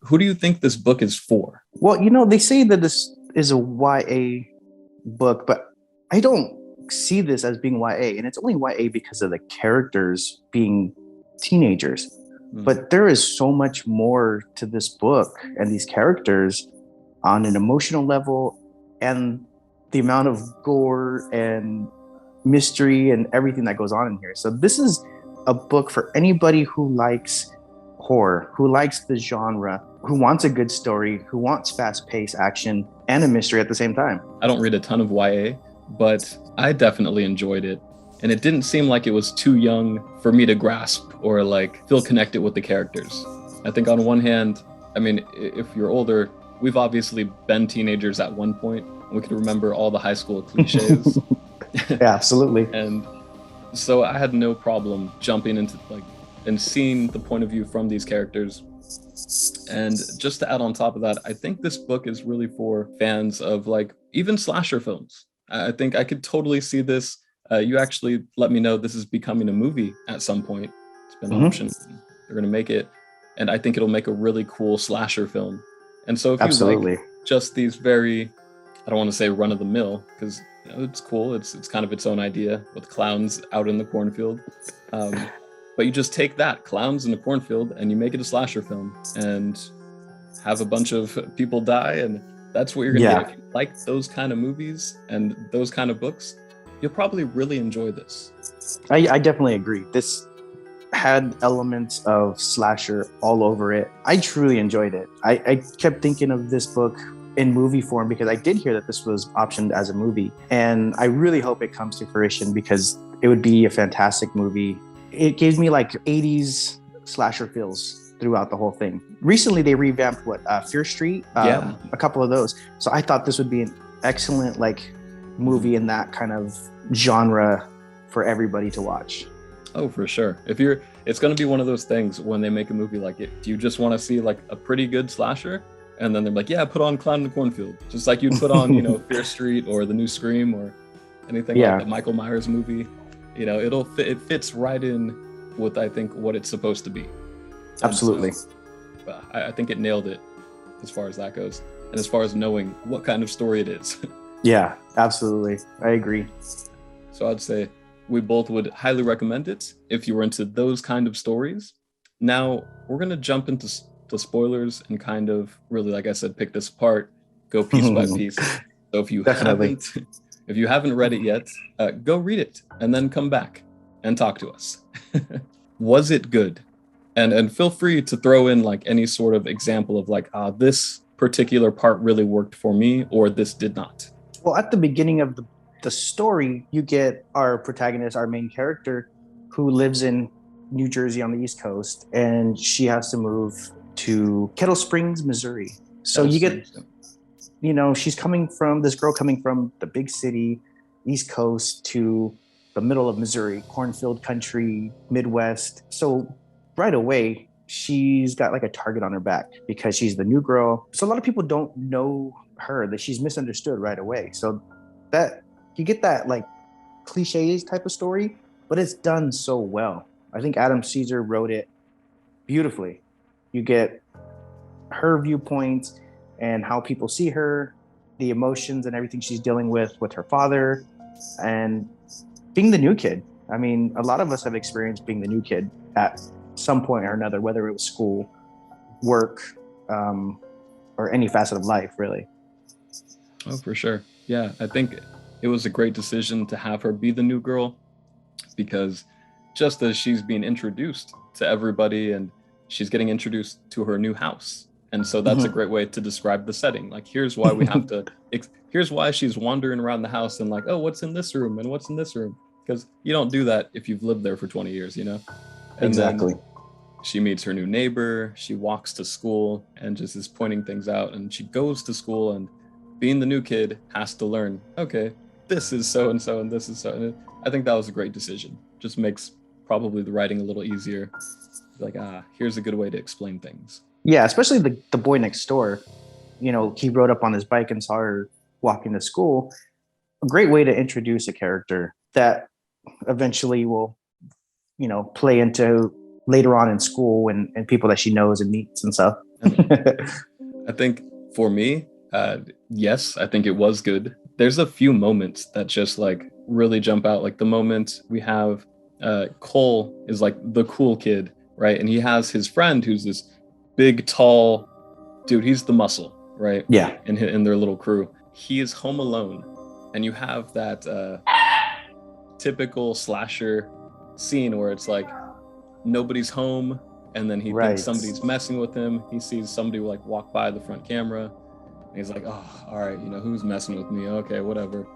who do you think this book is for? Well, they say that this is a YA book, but I don't see this as being YA, and it's only YA because of the characters being teenagers. But there is so much more to this book and these characters on an emotional level, and the amount of gore and mystery and everything that goes on in here. So this is a book for anybody who likes horror, who likes the genre, who wants a good story, who wants fast-paced action and a mystery at the same time. I don't read a ton of YA, but I definitely enjoyed it. And it didn't seem like it was too young for me to grasp or like feel connected with the characters. I think on one hand, I mean, if you're older, we've obviously been teenagers at one point. We can remember all the high school cliches. Yeah, absolutely. And so I had no problem jumping into like and seeing the point of view from these characters. And just to add on top of that, I think this book is really for fans of like even slasher films. I think I could totally see this. You actually let me know this is becoming a movie at some point. It's been optioned. They're going to make it. And I think it'll make a really cool slasher film. And so if you like just these very, I don't want to say run of the mill, because it's cool. It's kind of its own idea with clowns out in the cornfield. But you just take that, clowns in the cornfield, and you make it a slasher film and have a bunch of people die. And that's what you're going to get. If you like those kind of movies and those kind of books, you'll probably really enjoy this. I definitely agree. This had elements of slasher all over it. I truly enjoyed it. I kept thinking of this book in movie form because I did hear that this was optioned as a movie. And I really hope it comes to fruition because it would be a fantastic movie. It gives me like 80s slasher feels throughout the whole thing. Recently, they revamped Fear Street, a couple of those. So I thought this would be an excellent like movie in that kind of genre for everybody to watch. Oh, for sure. It's going to be one of those things when they make a movie like it. Do you just want to see like a pretty good slasher? And then they're like, yeah, put on Clown in the Cornfield. Just like you'd put on, Fear Street or the new Scream or anything like the Michael Myers movie. It fits right in with, I think, what it's supposed to be. Absolutely. So, I think it nailed it as far as that goes. And as far as knowing what kind of story it is. Yeah, absolutely. I agree. So I'd say we both would highly recommend it if you were into those kind of stories. Now, we're going to jump into the spoilers and kind of really, like I said, pick this apart, go piece by piece. So if you haven't read it yet, go read it and then come back and talk to us. Was it good? And feel free to throw in like any sort of example of like, this particular part really worked for me or this did not. Well, at the beginning of the story, you get our protagonist, our main character, who lives in New Jersey on the East Coast, and she has to move to Kettle Springs, Missouri. So you get, she's this girl coming from the big city, East Coast, to the middle of Missouri, cornfield country, Midwest. So right away, she's got like a target on her back because she's the new girl. So a lot of people don't know her, that she's misunderstood right away. So that you get that like cliches type of story, but it's done so well. I think Adam Cesare wrote it beautifully. You get her viewpoints and how people see her, the emotions and everything she's dealing with her father, and being the new kid. I mean, a lot of us have experienced being the new kid at some point or another, whether it was school, work, or any facet of life, really. Oh, for sure. Yeah, I think it was a great decision to have her be the new girl because just as she's being introduced to everybody and she's getting introduced to her new house. And so that's a great way to describe the setting. Like, here's why we have to, here's why she's wandering around the house and like, oh, what's in this room and what's in this room? Because you don't do that if you've lived there for 20 years, And exactly. Then she meets her new neighbor, she walks to school and just is pointing things out. And she goes to school and being the new kid has to learn, okay, this is so-and-so and this is so. And I think that was a great decision. Just makes probably the writing a little easier. Like, here's a good way to explain things. Yeah, especially the boy next door. He rode up on his bike and saw her walking to school. A great way to introduce a character that eventually will, play into later on in school and people that she knows and meets and stuff. And I think for me, yes, I think it was good. There's a few moments that just like really jump out. Like the moment we have Cole is like the cool kid, right? And he has his friend who's this big, tall dude. He's the muscle, right? Yeah. In their little crew. He is home alone, and you have that typical slasher scene where it's like nobody's home, and then he thinks Right. somebody's messing with him. He sees somebody like walk by the front camera, and he's like, oh, all right, who's messing with me? Okay, whatever.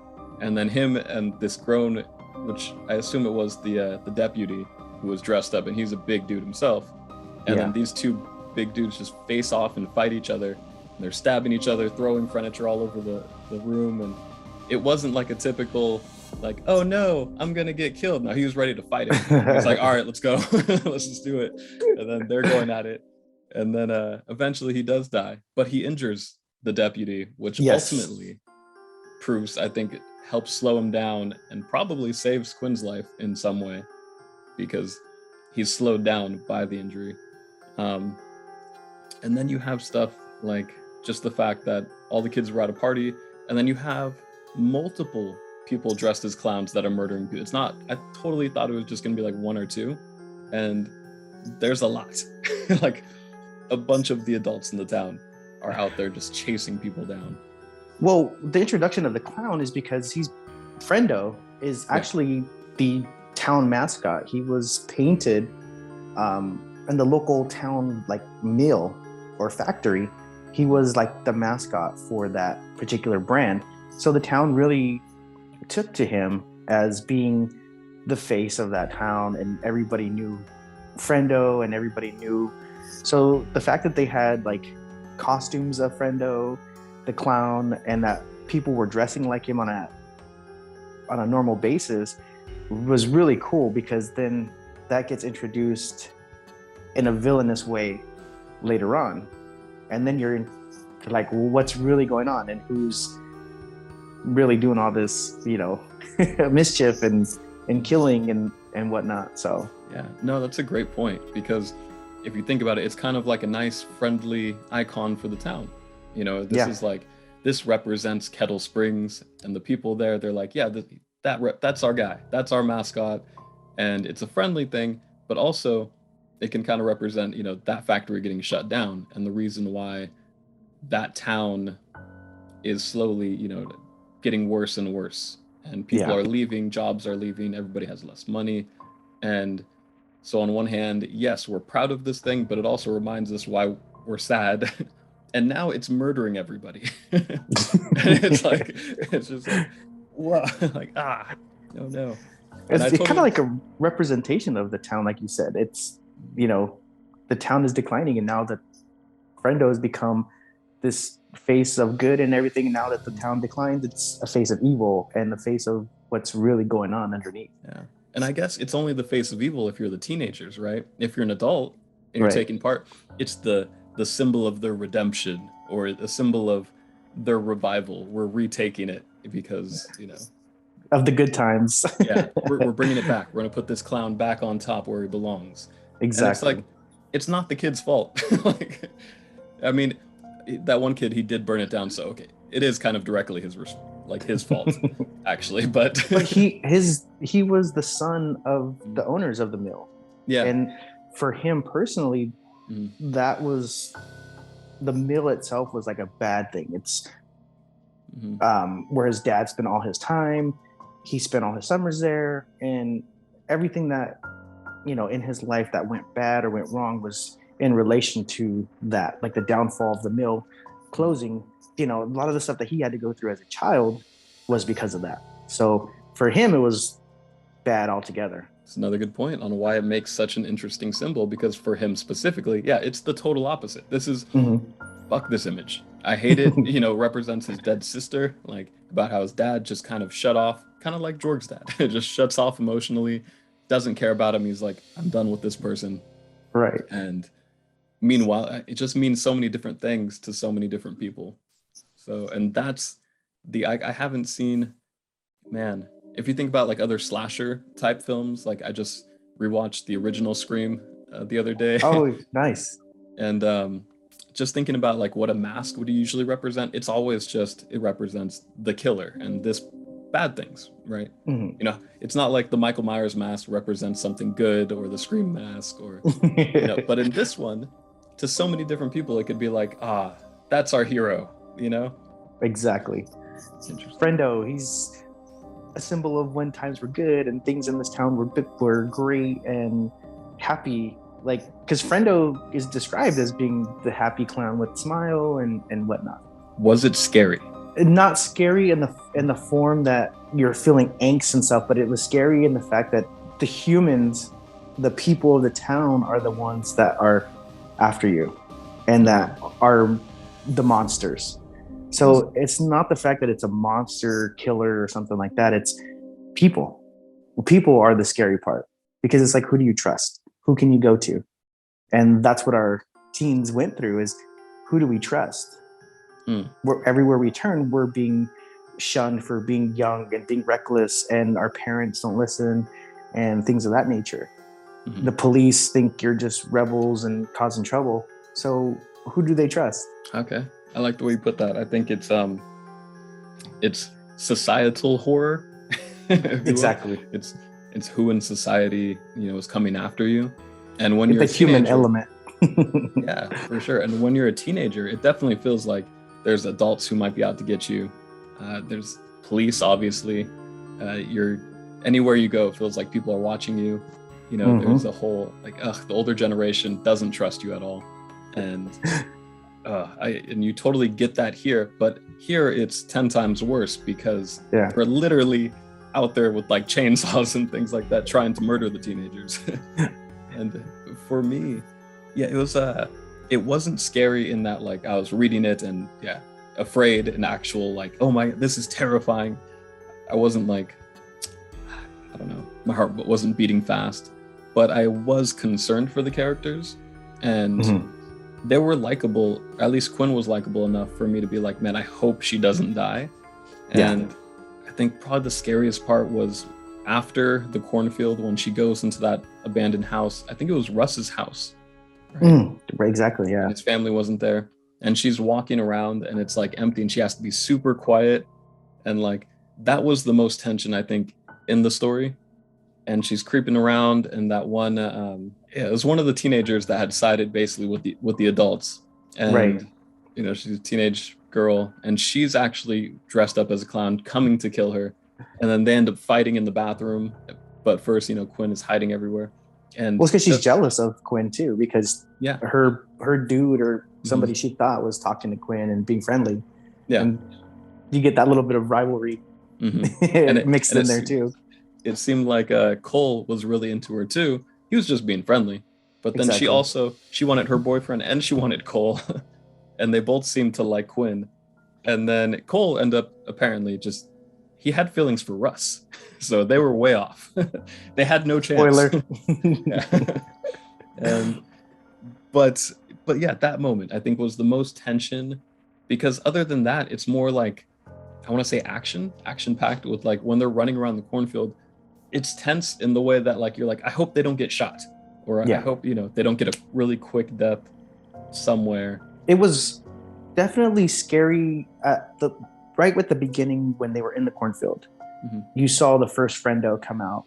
And then him and this grown, which I assume it was the deputy who was dressed up, and he's a big dude himself. And then these two big dudes just face off and fight each other. And they're stabbing each other, throwing furniture all over the room. And it wasn't like a typical, like, oh no, I'm gonna get killed. No, he was ready to fight him. He's like, all right, let's go. Let's just do it. And then they're going at it. And then eventually he does die, but he injures the deputy, which ultimately proves, I think, it helps slow him down and probably saves Quinn's life in some way, because he's slowed down by the injury. And then you have stuff like just the fact that all the kids were at a party, and then you have multiple people dressed as clowns that are murdering people. It's not, I totally thought it was just gonna be like one or two, and there's a lot. Like a bunch of the adults in the town are out there just chasing people down. Well, the introduction of the clown is because Friendo is actually the town mascot. He was painted in the local town like mill or factory. He was like the mascot for that particular brand. So the town really took to him as being the face of that town, and everybody knew Friendo, and everybody knew. So the fact that they had like costumes of Friendo, the clown, and that people were dressing like him on a normal basis was really cool, because then that gets introduced in a villainous way later on, and then you're like, well, what's really going on, and who's really doing all this mischief and killing and whatnot. So yeah, no, that's a great point, because if you think about it, it's kind of like a nice friendly icon for the town. This is like, this represents Kettle Springs, and the people there, they're like, yeah, that's our guy, that's our mascot. And it's a friendly thing, but also it can kind of represent that factory getting shut down, and the reason why that town is slowly getting worse and worse, and people are leaving, jobs are leaving, everybody has less money. And so on one hand, yes, we're proud of this thing, but it also reminds us why we're sad. And now it's murdering everybody. And it's just like, whoa, like, no. It's kind of like a representation of the town, like you said. It's, the town is declining, and now that Friendo has become this face of good and everything, and now that the town declines, it's a face of evil and the face of what's really going on underneath. Yeah. And I guess it's only the face of evil if you're the teenagers, right? If you're an adult and you're taking part, it's the symbol of their redemption, or a symbol of their revival. We're retaking it because, of the good times. Yeah, we're bringing it back. We're going to put this clown back on top where he belongs. Exactly. And it's like, it's not the kid's fault. Like, I mean, that one kid, he did burn it down. So, okay, it is kind of directly his fault, actually. But he was the son of the owners of the mill. Yeah. And for him personally, that was, the mill itself was like a bad thing. It's where his dad spent all his time. He spent all his summers there, and everything that, in his life that went bad or went wrong was in relation to that, like the downfall of the mill closing. A lot of the stuff that he had to go through as a child was because of that. So for him, it was bad altogether. It's another good point on why it makes such an interesting symbol, because for him specifically, it's the total opposite. This is, fuck this image. I hate it. Represents his dead sister, like about how his dad just kind of shut off, kind of like Jorg's dad. It just shuts off emotionally, doesn't care about him. He's like, I'm done with this person. Right. And meanwhile, it just means so many different things to so many different people. So, and that's I haven't seen, man, if you think about like other slasher type films, like I just rewatched the original Scream the other day. Oh, nice. And just thinking about like what a mask would usually represent, it's always just it represents the killer and this bad things, right? Mhm. You know, it's not like the Michael Myers mask represents something good or the Scream mask or but in this one, to so many different people, it could be like, ah, that's our hero, you know? Exactly. Interesting. Friendo, he's a symbol of when times were good and things in this town were great and happy. Like, because Friendo is described as being the happy clown with smile and whatnot. Was it scary? Not scary in the form that you're feeling angst and stuff, but it was scary in the fact that the humans, the people of the town, are the ones that are after you, and that are the monsters. So it's not the fact that it's a monster killer or something like that. It's people. People are the scary part, because it's like, who do you trust? Who can you go to? And that's what our teens went through, is who do we trust? Everywhere we turn, we're being shunned for being young and being reckless, and our parents don't listen and things of that nature. The police think you're just rebels and causing trouble. So who do they trust? Okay. I like the way you put that. I think it's societal horror. Exactly. It's who in society, is coming after you. And when you're the human element. Yeah, for sure. And when you're a teenager, it definitely feels like there's adults who might be out to get you. There's police, obviously. You're anywhere you go, it feels like people are watching you. There's a whole the older generation doesn't trust you at all, and you totally get that here. But here it's 10 times worse, because we're literally out there with like chainsaws and things like that, trying to murder the teenagers. And for me, it wasn't scary in that like I was reading it and afraid and actual like, oh my, this is terrifying. I wasn't like, I don't know, my heart wasn't beating fast, but I was concerned for the characters, and they were likable. At least Quinn was likable enough for me to be like, man, I hope she doesn't die. And I think probably the scariest part was after the cornfield, when she goes into that abandoned house. I think it was Russ's house. Right? Exactly, yeah. And his family wasn't there, and she's walking around and it's like empty, and she has to be super quiet, and like that was the most tension I think in the story. And she's creeping around, and that one it was one of the teenagers that had sided basically with the adults, and she's a teenage girl, and she's actually dressed up as a clown coming to kill her, and then they end up fighting in the bathroom. But first, Quinn is hiding everywhere. And it's because she's jealous of Quinn too, because her dude or somebody she thought was talking to Quinn and being friendly. And you get that little bit of rivalry mixed in there too. It seemed like Cole was really into her too. He was just being friendly, but then she wanted her boyfriend and she wanted Cole, and they both seemed to like Quinn. And then Cole ended up apparently he had feelings for Russ, so they were way off. They had no chance. Spoiler. But yeah, that moment I think was the most tension, because other than that, it's more like, I want to say action packed, with like when they're running around the cornfield. It's tense in the way that like you're like, I hope they don't get shot, or I hope they don't get a really quick death somewhere. It was definitely scary right with the beginning when they were in the cornfield. You saw the first friendo come out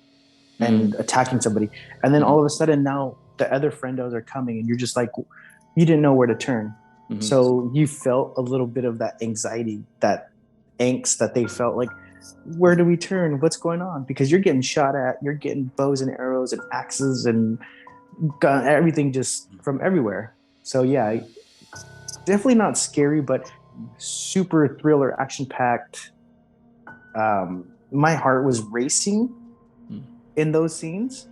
and attacking somebody, and then all of a sudden now the other friendos are coming, and you're just like, you didn't know where to turn. So you felt a little bit of that anxiety, that angst that they felt, like, where do we turn? What's going on? Because you're getting shot at, you're getting bows and arrows and axes and gun, everything just from everywhere. So yeah, definitely not scary, but super thriller, action packed. My heart was racing in those scenes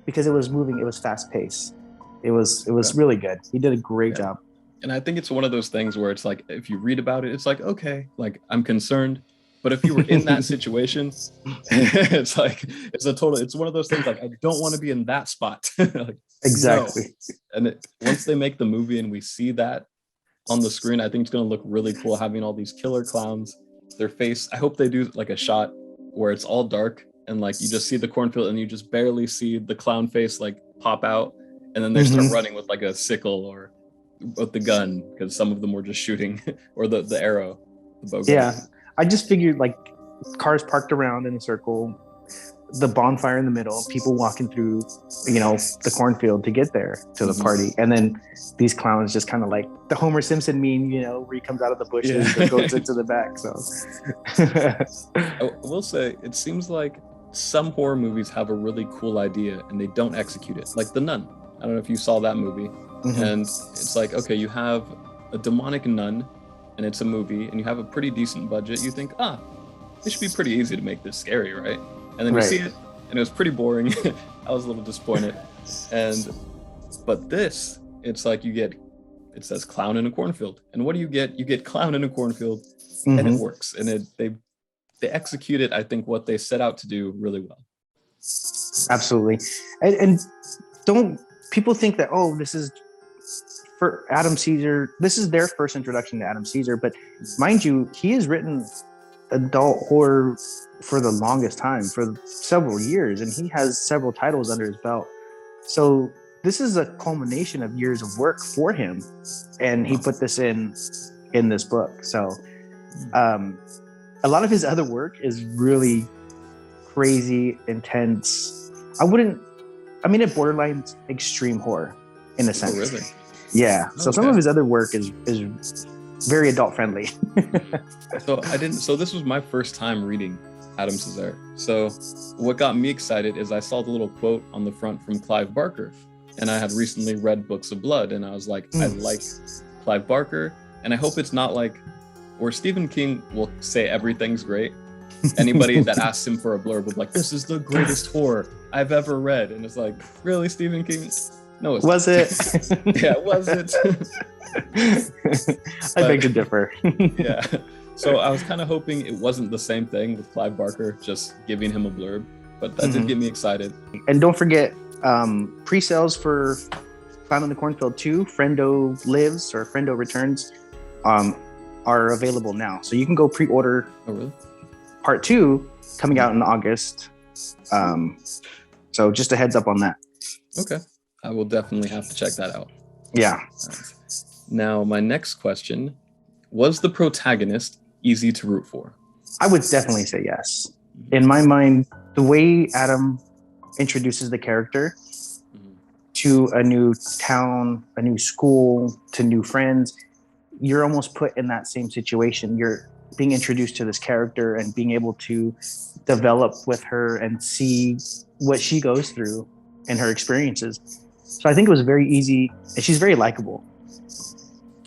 because it was moving. It was fast paced. It was really good. He did a great job. And I think it's one of those things where it's like, if you read about it, it's like, okay, like I'm concerned. But if you were in that situation, it's like, it's one of those things like, I don't want to be in that spot. Like, exactly. No. And once they make the movie and we see that on the screen, I think it's going to look really cool, having all these killer clowns, their face. I hope they do like a shot where it's all dark and like you just see the cornfield and you just barely see the clown face like pop out. And then they start running with like a sickle or with the gun, because some of them were just shooting, or the arrow, the bow gun. Yeah, I just figured like cars parked around in a circle, the bonfire in the middle, people walking through, the cornfield to get there to the party, and then these clowns just kind of like the Homer Simpson meme, where he comes out of the bushes or goes into the back. So I will say, it seems like some horror movies have a really cool idea and they don't execute it, like The Nun. I don't know if you saw that movie. And it's like, okay, you have a demonic nun and it's a movie and you have a pretty decent budget. You think, it should be pretty easy to make this scary, right? And then you see it and it was pretty boring. I was a little disappointed. But this, it's like it says Clown in a Cornfield. And what do you get? You get Clown in a Cornfield, and it works. And they executed, I think, what they set out to do really well. Absolutely. And don't people think that, this is for Adam Cesare, this is their first introduction to Adam Cesare, but mind you, he has written adult horror for the longest time, for several years, and he has several titles under his belt. So this is a culmination of years of work for him, and he put this in this book. So a lot of his other work is really crazy, intense. It borderlines extreme horror in a sense. Oh, really? Yeah. So some of his other work is very adult friendly. So this was my first time reading Adam Cesare. So what got me excited is I saw the little quote on the front from Clive Barker, and I had recently read Books of Blood, and I was like, I like Clive Barker, and I hope it's not like, where Stephen King will say everything's great. Anybody that asks him for a blurb will be like, this is the greatest horror I've ever read. And it's like, really, Stephen King? No, it's was it? Yeah, was it? I beg to differ. Yeah. So I was kind of hoping it wasn't the same thing with Clive Barker, just giving him a blurb. But that did get me excited. And don't forget, pre-sales for Clown in the Cornfield 2, Friendo Lives or Friendo Returns, are available now. So you can go pre-order part 2 coming out in August. So just a heads up on that. Okay. I will definitely have to check that out. Yeah. Right. Now, my next question, was the protagonist easy to root for? I would definitely say yes. In my mind, the way Adam introduces the character to a new town, a new school, to new friends, you're almost put in that same situation. You're being introduced to this character and being able to develop with her and see what she goes through and her experiences. So I think it was very easy, and she's very likable.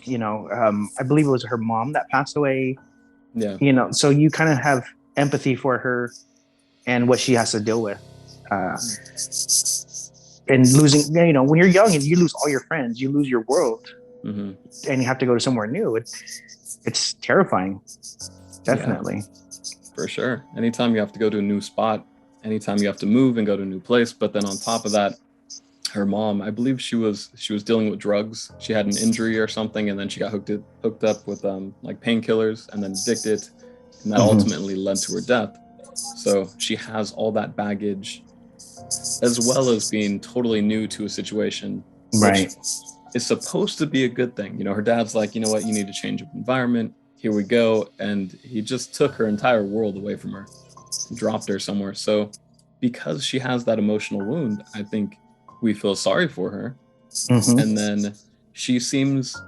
I believe it was her mom that passed away. Yeah. So you kind of have empathy for her and what she has to deal with. And losing, when you're young and you lose all your friends, you lose your world, and you have to go to somewhere new. It's terrifying. Definitely. Yeah, for sure. Anytime you have to go to a new spot, anytime you have to move and go to a new place, but then on top of that, her mom, I believe she was dealing with drugs. She had an injury or something, and then she got hooked up with like painkillers and then addicted, and that ultimately led to her death. So she has all that baggage, as well as being totally new to a situation, which is supposed to be a good thing. Her dad's like, you know what, you need to change of environment. Here we go. And he just took her entire world away from her, dropped her somewhere. So because she has that emotional wound, I think we feel sorry for her. And then she seems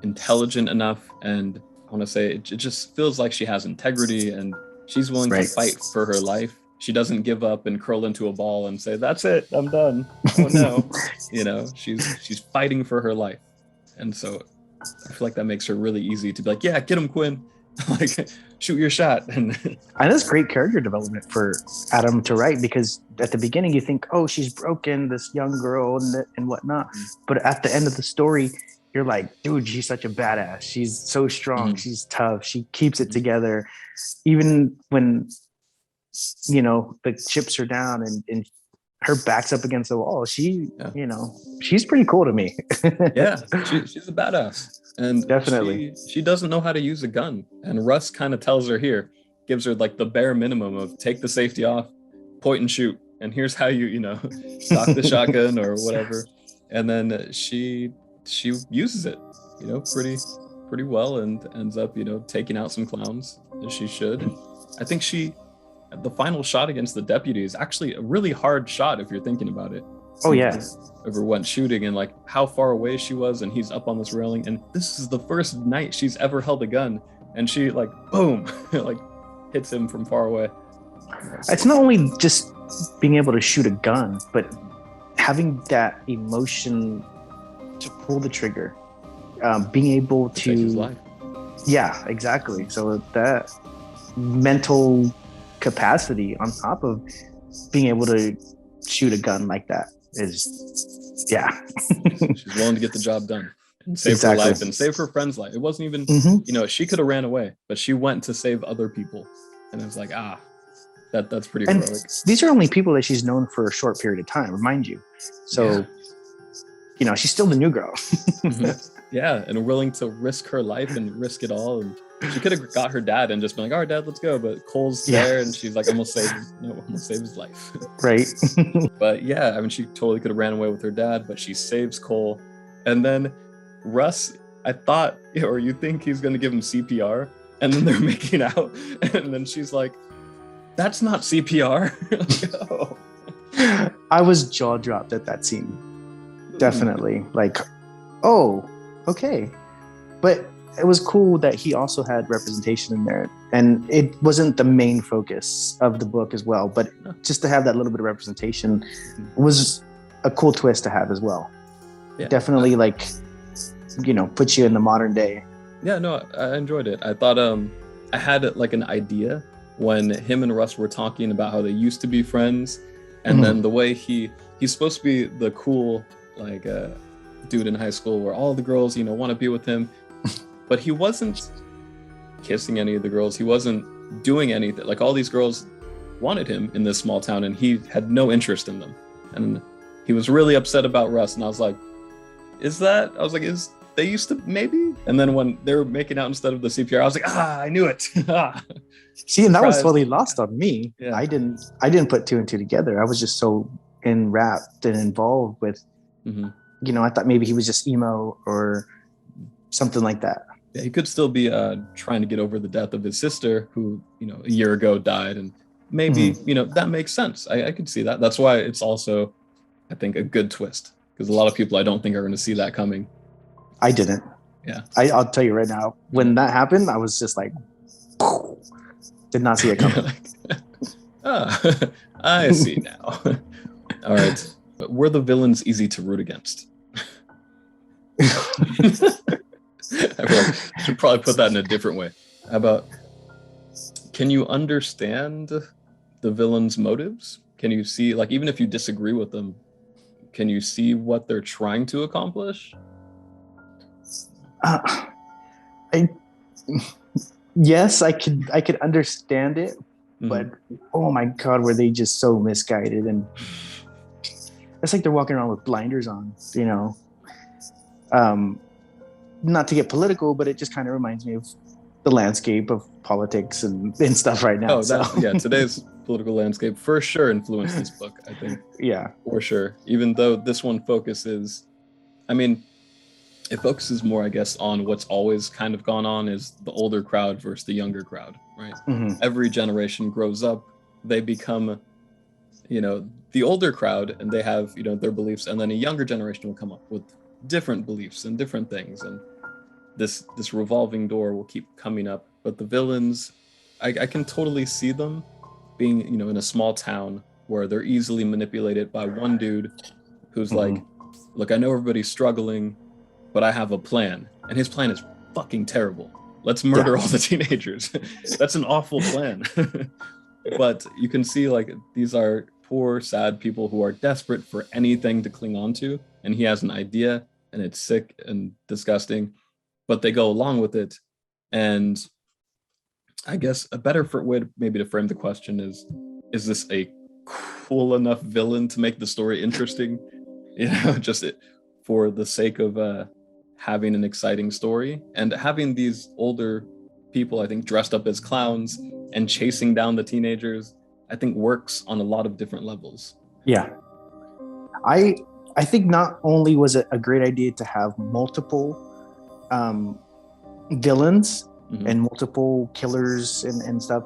intelligent enough, and I want to say it just feels like she has integrity, and she's willing to fight for her life. She doesn't give up and curl into a ball and say, that's it, I'm done. Oh no. She's fighting for her life. And so I feel like that makes her really easy to be like, yeah, get him, Quinn. Like, shoot your shot. And that's great character development for Adam to write, because at the beginning you think, oh, she's broken, this young girl and whatnot. But at the end of the story, you're like, dude, she's such a badass. She's so strong. She's tough. She keeps it together. Even when, the chips are down and her back's up against the wall, she's pretty cool to me. Yeah, she's a badass. And definitely, she doesn't know how to use a gun. And Russ kind of tells her here, gives her like the bare minimum of take the safety off, point and shoot. And here's how you, stock the shotgun or whatever. And then she she uses it, pretty well, and ends up, taking out some clowns as she should. I think the final shot against the deputy is actually a really hard shot if you're thinking about it. Oh yeah. Ever went shooting and like how far away she was, and he's up on this railing, and this is the first night she's ever held a gun, and she like boom, like hits him from far away. It's not only just being able to shoot a gun, but having that emotion to pull the trigger, being able to take his life. Yeah, exactly. So that mental capacity on top of being able to shoot a gun like that is, yeah. She's willing to get the job done and save her life and save her friend's life. It wasn't even, she could have ran away, but she went to save other people. And it was like, that's pretty heroic. These are only people that she's known for a short period of time, remind you. So, she's still the new girl. Yeah, and willing to risk her life and risk it all. And she could have got her dad and just been like, all right, Dad, let's go. But Cole's there, and she's like, I'm gonna save his life. Right. But yeah, I mean, she totally could have ran away with her dad, but she saves Cole. And then Russ, I thought, or you think he's gonna give him CPR, and then they're making out, and then she's like, that's not CPR. Like, oh. I was jaw dropped at that scene. Definitely. Like, oh, okay. But it was cool that he also had representation in there, and it wasn't the main focus of the book as well, but just to have that little bit of representation was a cool twist to have as well. Definitely puts you in the modern day. I enjoyed it. I thought I had like an idea when him and Russ were talking about how they used to be friends, and then the way he's supposed to be the cool dude in high school where all the girls want to be with him, but he wasn't kissing any of the girls. He wasn't doing anything. Like, all these girls wanted him in this small town, and he had no interest in them, and he was really upset about Russ. And I was like, they used to maybe? And then when they were making out instead of the CPR, I was like, I knew it. See, and that was totally lost on me. Yeah. I didn't put two and two together. I was just so enwrapped and involved with, I thought maybe he was just emo or something like that. Yeah, he could still be trying to get over the death of his sister, who, a year ago died. And maybe, that makes sense. I could see that. That's why it's also, I think, a good twist, because a lot of people I don't think are going to see that coming. I didn't. Yeah. I'll tell you right now, when that happened, I was just like, did not see it coming. I see now. All right. Were the villains easy to root against? I should probably put that in a different way. How about, can you understand the villains' motives? Can you see, even if you disagree with them, can you see what they're trying to accomplish? Yes, I could understand it, but oh my God, were they just so misguided? And it's like they're walking around with blinders on, not to get political, but it just kind of reminds me of the landscape of politics and stuff right now. Today's political landscape for sure influenced this book, I think. Yeah, for sure. Even though this one focuses, it focuses more, I guess, on what's always kind of gone on, is the older crowd versus the younger crowd, right? Every generation grows up, they become, the older crowd, and they have, their beliefs, and then a younger generation will come up with different beliefs and different things, and this revolving door will keep coming up. But the villains, I can totally see them being, in a small town where they're easily manipulated by one dude who's like, look, I know everybody's struggling, but I have a plan, and his plan is fucking terrible. Let's murder all the teenagers. That's an awful plan. But you can see, these are poor, sad people who are desperate for anything to cling on to, and he has an idea, and it's sick and disgusting, but they go along with it. And I guess a better way maybe to frame the question is this a cool enough villain to make the story interesting? Just for the sake of having an exciting story, and having these older people, I think, dressed up as clowns and chasing down the teenagers, I think works on a lot of different levels. Yeah. I I think not only was it a great idea to have multiple um, villains Hmm. and multiple killers and stuff,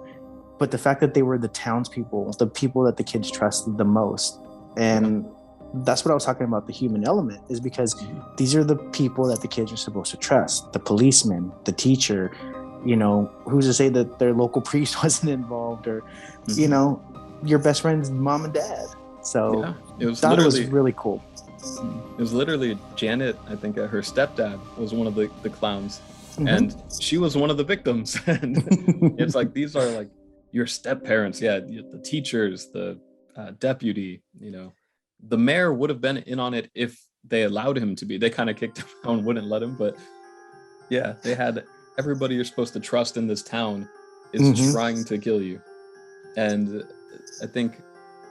but the fact that they were the townspeople, the people that the kids trusted the most. Yeah. And that's what I was talking about, the human element, is because Hmm. these are the people that the kids are supposed to trust: the policeman, the teacher. Who's to say that their local priest wasn't involved, or you Hmm. know your best friend's mom and dad. So Yeah. It was thought it was literally really cool. It was literally Janet, I think her stepdad was one of the clowns, Mm-hmm. and she was one of the victims. And it's like, these are like your step parents. Yeah, the teachers, the deputy, the mayor would have been in on it if they allowed him to be. They kind of kicked him out and wouldn't let him. But yeah, they had everybody you're supposed to trust in this town is Mm-hmm. trying to kill you. And I think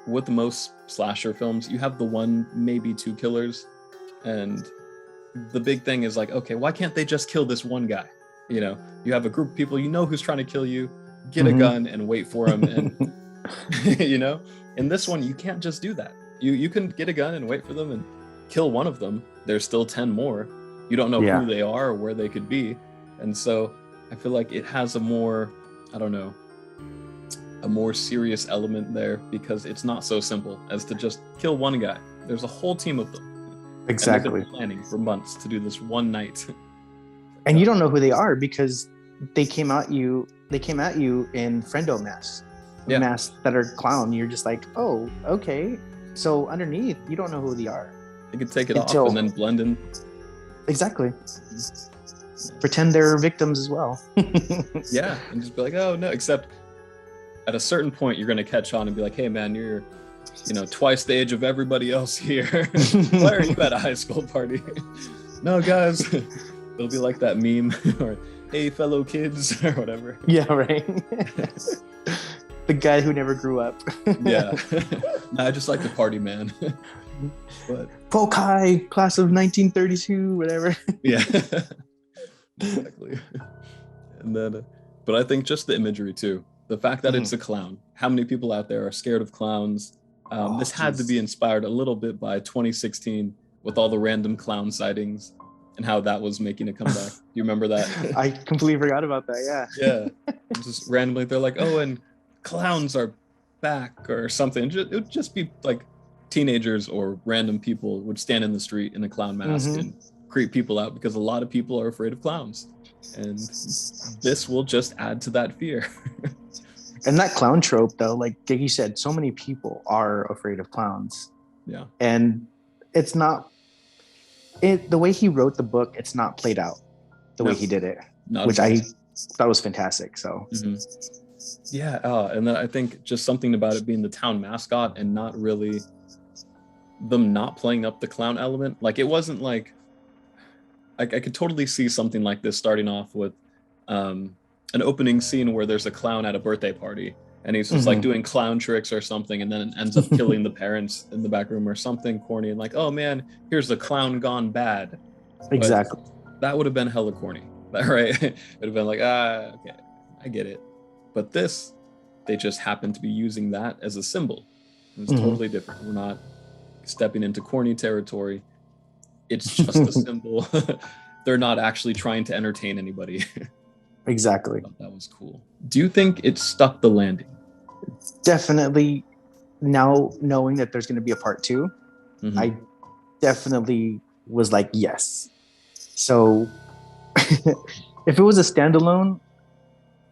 with most slasher films, you have the one, maybe two killers. And the big thing is like, okay, why can't they just kill this one guy? You have a group of people, who's trying to kill you, get a Mm-hmm. gun and wait for him. And, you know, in this one, you can't just do that. You can get a gun and wait for them and kill one of them. There's still 10 more. You don't know Yeah. who they are or where they could be. And so I feel like it has a more, I don't know, a more serious element there, because it's not so simple as to just kill one guy. There's a whole team of them, and they've been Exactly. planning for months to do this one night. And you don't know who they are because they came at you in friendo Yeah, masks that are clown. You're just like, oh, okay. So underneath, you don't know who they are you could take it off and until then blend in. exactly pretend they're victims as well. Yeah, and just be like, oh no. Except at a certain point, you're gonna catch on and be like, hey man, you're twice the age of everybody else here. Why are you at a high school party? No, guys. It'll be like that meme, or hey fellow kids, or whatever. Yeah, right. The guy who never grew up. Yeah. I just like the party, man. But Pokai, class of 1932, whatever. yeah. Exactly. And then but I think just the imagery too, the fact that it's a clown. How many people out there are scared of clowns? This had to be inspired a little bit by 2016 with all the random clown sightings and how that was making a comeback. Do you remember that? I completely forgot about that. Yeah. Just randomly they're like, oh, and clowns are back or something. It would just be like teenagers or random people would stand in the street in a clown mask and creep people out, because a lot of people are afraid of clowns. And this will just add to that fear. And that clown trope, though, like you said, so many people are afraid of clowns. Yeah. And it's not the way he wrote the book, it's not played out the way he did it, which I thought was fantastic. So yeah, and then I think just something about it being the town mascot and not really them not playing up the clown element. Like, it wasn't like I could totally see something like this starting off with an opening scene where there's a clown at a birthday party and he's just like doing clown tricks or something, and then it ends up killing the parents in the back room or something corny, and like, oh man, here's the clown gone bad. exactly. But that would have been hella corny, right? It would have been like, okay, I get it. But this, they just happen to be using that as a symbol. It's totally different. We're not stepping into corny territory. It's just a symbol. They're not actually trying to entertain anybody. Exactly. I thought that was cool. Do you think it stuck the landing? Definitely. Now knowing that there's going to be a part 2, I definitely was like, yes. So if it was a standalone,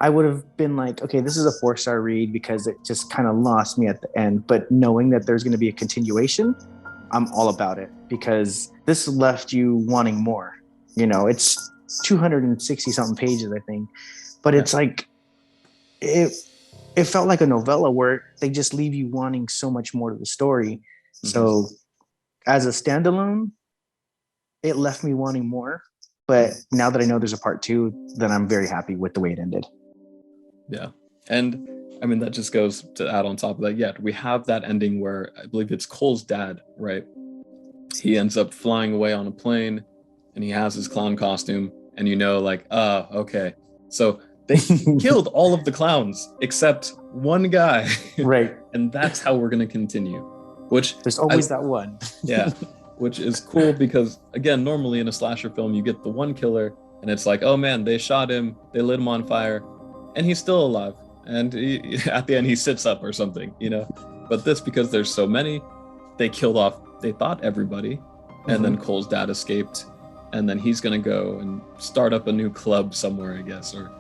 I would have been like, okay, this is a 4-star read because it just kind of lost me at the end. But knowing that there's going to be a continuation, I'm all about it, because this left you wanting more. It's 260 something pages, I think, but it's like it felt like a novella where they just leave you wanting so much more to the story. So as a standalone, it left me wanting more. But now that I know there's a part 2, then I'm very happy with the way it ended. Yeah. And I mean, that just goes to add on top of that. Yeah, we have that ending where I believe it's Cole's dad, right? He ends up flying away on a plane and he has his clown costume, and like, okay. So they killed all of the clowns except one guy. Right. And that's how we're going to continue, which there's always that one. Yeah. which is cool because, again, normally in a slasher film, you get the one killer and it's like, oh man, they shot him, they lit him on fire, and he's still alive. And at the end, he sits up or something, you know? But this, because there's so many, they killed off, they thought everybody, and then Cole's dad escaped, and then he's gonna go and start up a new club somewhere, I guess, or,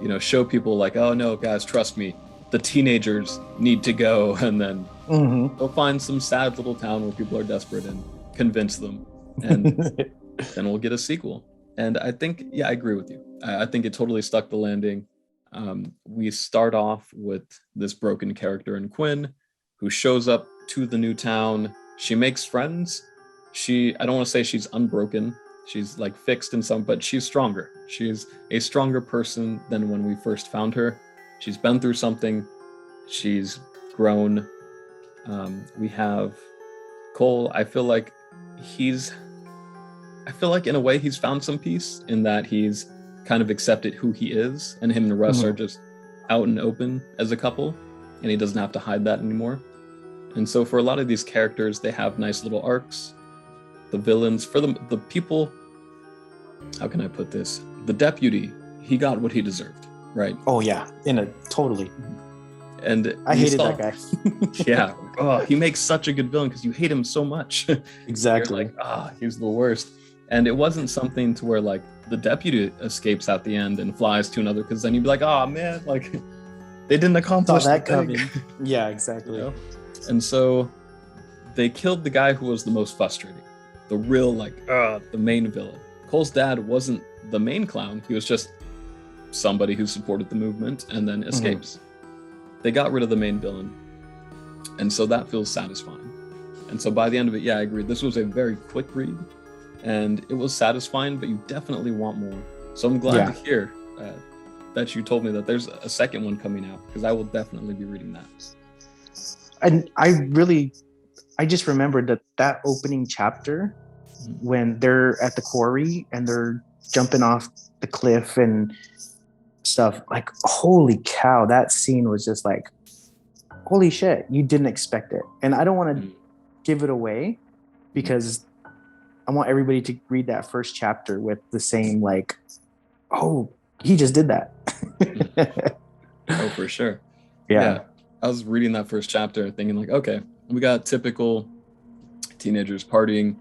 you know, show people like, oh no, guys, trust me, the teenagers need to go, and then they'll find some sad little town where people are desperate and convince them, and then we'll get a sequel. And I think, yeah, I agree with you. I think it totally stuck the landing. We start off with this broken character in Quinn, who shows up to the new town. She makes friends. I don't want to say she's unbroken. She's like fixed in some, but she's stronger. She's a stronger person than when we first found her. She's been through something. She's grown. We have Cole. I feel like in a way he's found some peace in that he's kind of accepted who he is, and him and Russ are just out and open as a couple, and he doesn't have to hide that anymore. And so for a lot of these characters, they have nice little arcs. The villains, for the people, how can I put this? The deputy, he got what he deserved, right? Oh yeah, totally. And I hated that guy. Yeah. Oh, he makes such a good villain because you hate him so much. Exactly. You're like, he's the worst. And it wasn't something to where like the deputy escapes at the end and flies to another, because then you'd be like, oh man, like they didn't accomplish that coming. Yeah, exactly. You know? And so they killed the guy who was the most frustrating, the real the main villain. Cole's dad wasn't the main clown. He was just somebody who supported the movement and then escapes. They got rid of the main villain. And so that feels satisfying. And so by the end of it, yeah, I agree. This was a very quick read and it was satisfying, but you definitely want more. So I'm glad to hear that you told me that there's a second one coming out, because I will definitely be reading that. And I just remembered that opening chapter when they're at the quarry and they're jumping off the cliff and stuff, like, holy cow, that scene was just like, holy shit, you didn't expect it. And I don't want to give it away, because I want everybody to read that first chapter with the same like, oh, he just did that. Oh, for sure. Yeah. I was reading that first chapter thinking like, okay, we got typical teenagers partying.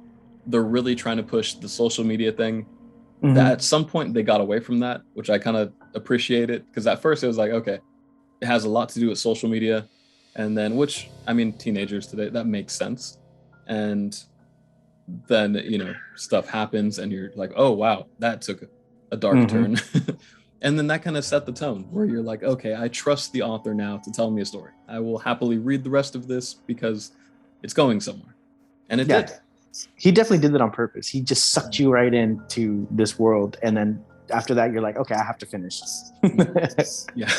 They're really trying to push the social media thing. That at some point they got away from that, which I kind of appreciated, because at first it was like, okay, it has a lot to do with social media. And then, which, I mean, teenagers today, that makes sense. And then, you know, stuff happens and you're like, oh, wow, that took a dark turn. And then that kind of set the tone where you're like, okay, I trust the author now to tell me a story. I will happily read the rest of this because it's going somewhere. And it did. He definitely did that on purpose. He just sucked you right into this world. And then after that, you're like, okay, I have to finish. Yeah.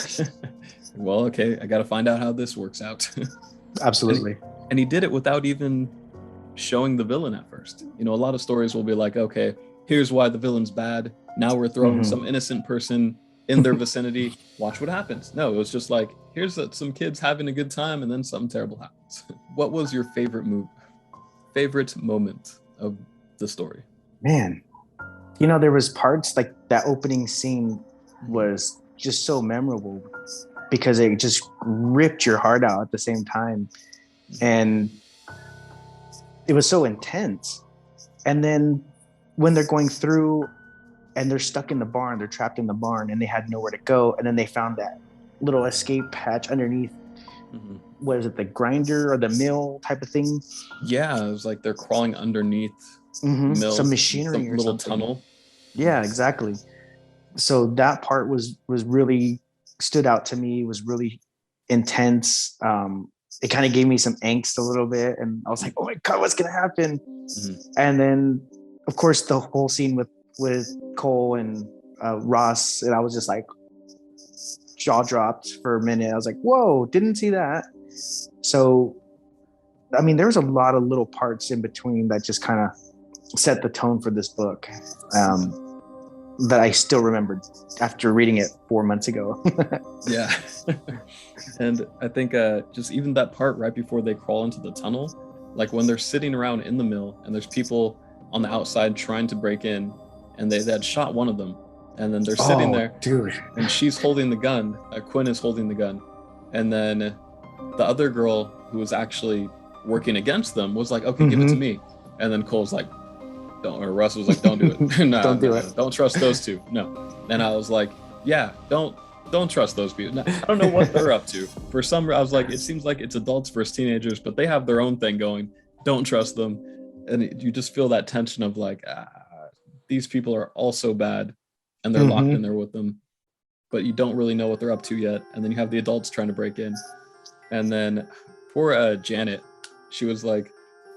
Well, okay, I got to find out how this works out. Absolutely. And he did it without even showing the villain at first. You know, a lot of stories will be like, okay, here's why the villain's bad. Now we're throwing some innocent person in their vicinity. Watch what happens. No, it was just like, here's some kids having a good time, and then something terrible happens. What was your favorite moment of the story? Man, you know, there was parts like that opening scene was just so memorable because it just ripped your heart out at the same time. And it was so intense. And then when they're going through and they're stuck in the barn, they're trapped in the barn and they had nowhere to go. And then they found that little escape hatch underneath. What is it, the grinder or the mill type of thing? Yeah, it was like they're crawling underneath mills, some machinery or little something. Tunnel. Yeah, exactly. So that part was really stood out to me. It was really intense. It kind of gave me some angst a little bit, and I was like, oh my god, what's gonna happen? And then of course the whole scene with Cole and Ross, and I was just like jaw dropped for a minute. I was like, whoa, didn't see that. So I mean, there was a lot of little parts in between that just kind of set the tone for this book, that I still remembered after reading it 4 months ago. Yeah. And I think just even that part right before they crawl into the tunnel, Like when they're sitting around in the mill and there's people on the outside trying to break in, and they had shot one of them, and then they're sitting there, dude, and she's holding the gun. Quinn is holding the gun, and then the other girl who was actually working against them was like, "Okay, give it to me," and then Cole's like, "Don't," or Russ was like, "Don't do it. No, don't do it. Don't trust those two. No." And I was like, "Yeah, don't trust those people." No, I don't know what they're up to. For some, I was like, it seems like it's adults versus teenagers, but they have their own thing going. Don't trust them, and you just feel that tension of like, these people are also bad, and they're locked in there with them, but you don't really know what they're up to yet. And then you have the adults trying to break in, and then poor Janet, she was like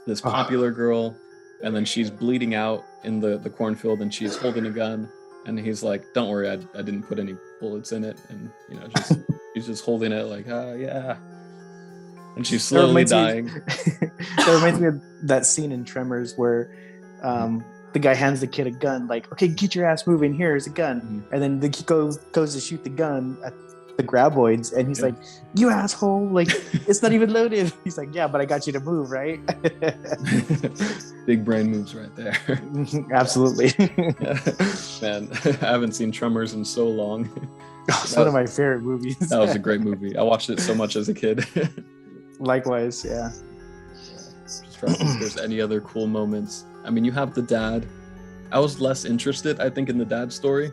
this popular girl, and then she's bleeding out in the cornfield, and she's holding a gun, and he's like, "Don't worry, I didn't put any bullets in it," and just he's just holding it like, yeah, and she's slowly dying. That reminds me of that scene in Tremors where the guy hands the kid a gun, like, "Okay, get your ass moving, here's a gun." And then the kid goes to shoot the gun at the graboids, and he's like, "You asshole, like, it's not even loaded." He's like, "Yeah, but I got you to move, right?" Big brain moves right there. Absolutely. Man, I haven't seen Tremors in so long. It's one of my favorite movies. That was a great movie. I watched it so much as a kid. Likewise, yeah. Just trying to think if there's any other cool moments. I mean, you have the dad. I was less interested, I think, in the dad's story.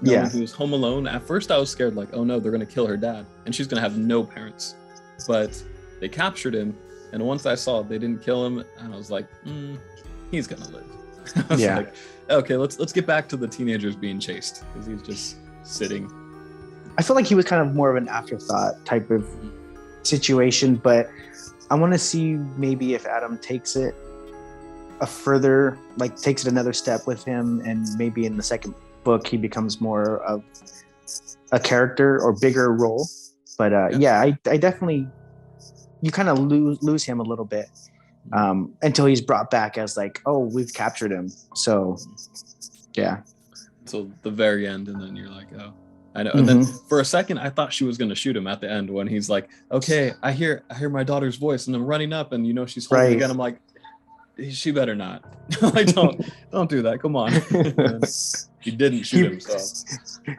When he was home alone. At first I was scared, like, oh no, they're gonna kill her dad and she's gonna have no parents. But they captured him, and once I saw they didn't kill him, and I was like, he's gonna live. I was like, okay, let's get back to the teenagers being chased, because he's just sitting. I feel like he was kind of more of an afterthought type of situation, but I want to see maybe if Adam takes it takes it another step with him, and maybe in the second book he becomes more of a character or bigger role. But I definitely, you kind of lose him a little bit until he's brought back as like, oh, we've captured him. So till the very end, and then you're like, oh, I know. And then for a second I thought she was going to shoot him at the end when he's like, okay, I hear my daughter's voice, and I'm running up, and she's holding again. I'm like, she better not. Like, don't do that, come on. He didn't shoot him, so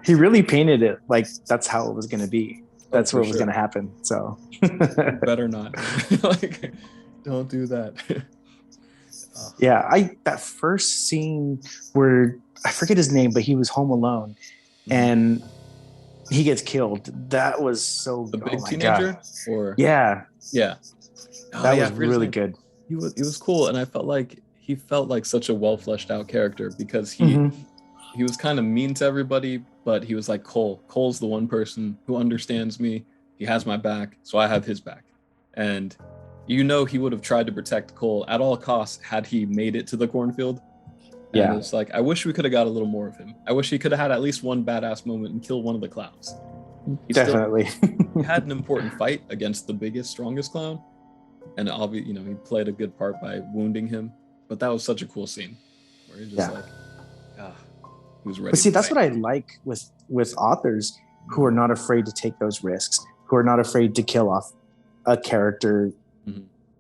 he really painted it like that's how it was going to be. That's what was going to happen. So better not. Like, don't do that. That first scene where I forget his name, but he was home alone and he gets killed. That was so the big teenager. God. Or that was really good. He was cool, and I felt like he felt like such a well fleshed out character, because he was kind of mean to everybody, but he was like, Cole's the one person who understands me. He has my back, so I have his back. And he would have tried to protect Cole at all costs had he made it to the cornfield. And it's like, I wish we could have got a little more of him. I wish he could have had at least one badass moment and killed one of the clowns. He had an important fight against the biggest, strongest clown, and obviously, he played a good part by wounding him. But that was such a cool scene where he just he was ready. But see, that's what I like with authors who are not afraid to take those risks, who are not afraid to kill off a character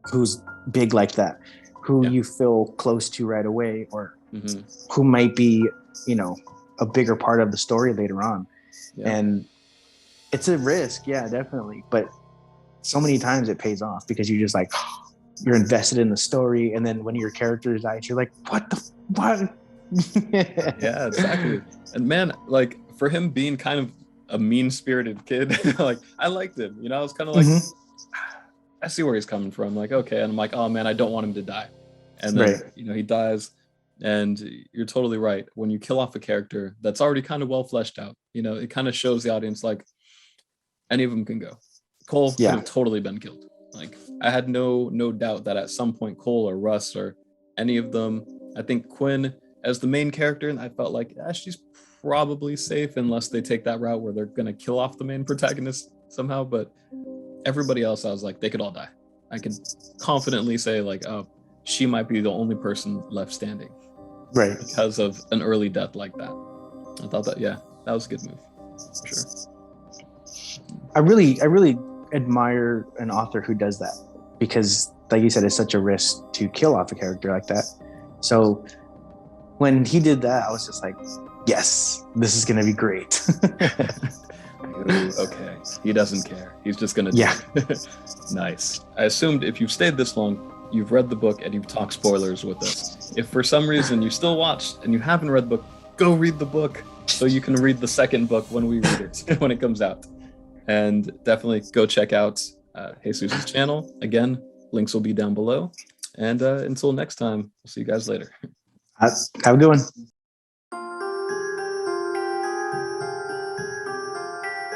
who's big like that, who you feel close to right away, or who might be, a bigger part of the story later on. And it's a risk, definitely. But so many times it pays off, because you're just like, you're invested in the story, and then when your character dies, you're like, what? Yeah, exactly. And man, like, for him being kind of a mean-spirited kid, like, I liked him. I was kind of like, I see where he's coming from. Like, okay, and I'm like, oh man, I don't want him to die. And then he dies, and you're totally right. When you kill off a character that's already kind of well fleshed out, it kind of shows the audience like any of them can go. Cole could have totally been killed. Like, I had no doubt that at some point Cole or Russ or any of them, I think Quinn as the main character, and I felt like she's probably safe unless they take that route where they're going to kill off the main protagonist somehow. But everybody else, I was like, they could all die. I can confidently say, like, oh, she might be the only person left standing. Right. Because of an early death like that. I thought that was a good move. For sure. I really admire an author who does that, because like you said, it's such a risk to kill off a character like that. So when he did that, I was just like, yes, this is gonna be great. Ooh, okay, he doesn't care. He's just gonna do Yeah. it. Nice. I assumed if you've stayed this long, you've read the book and you've talked spoilers with us. If for some reason you still watched and you haven't read the book, go read the book so you can read the second book when we read it, when it comes out. And definitely go check out Jesus' channel. Again, links will be down below. And until next time, we'll see you guys later. Have a good one.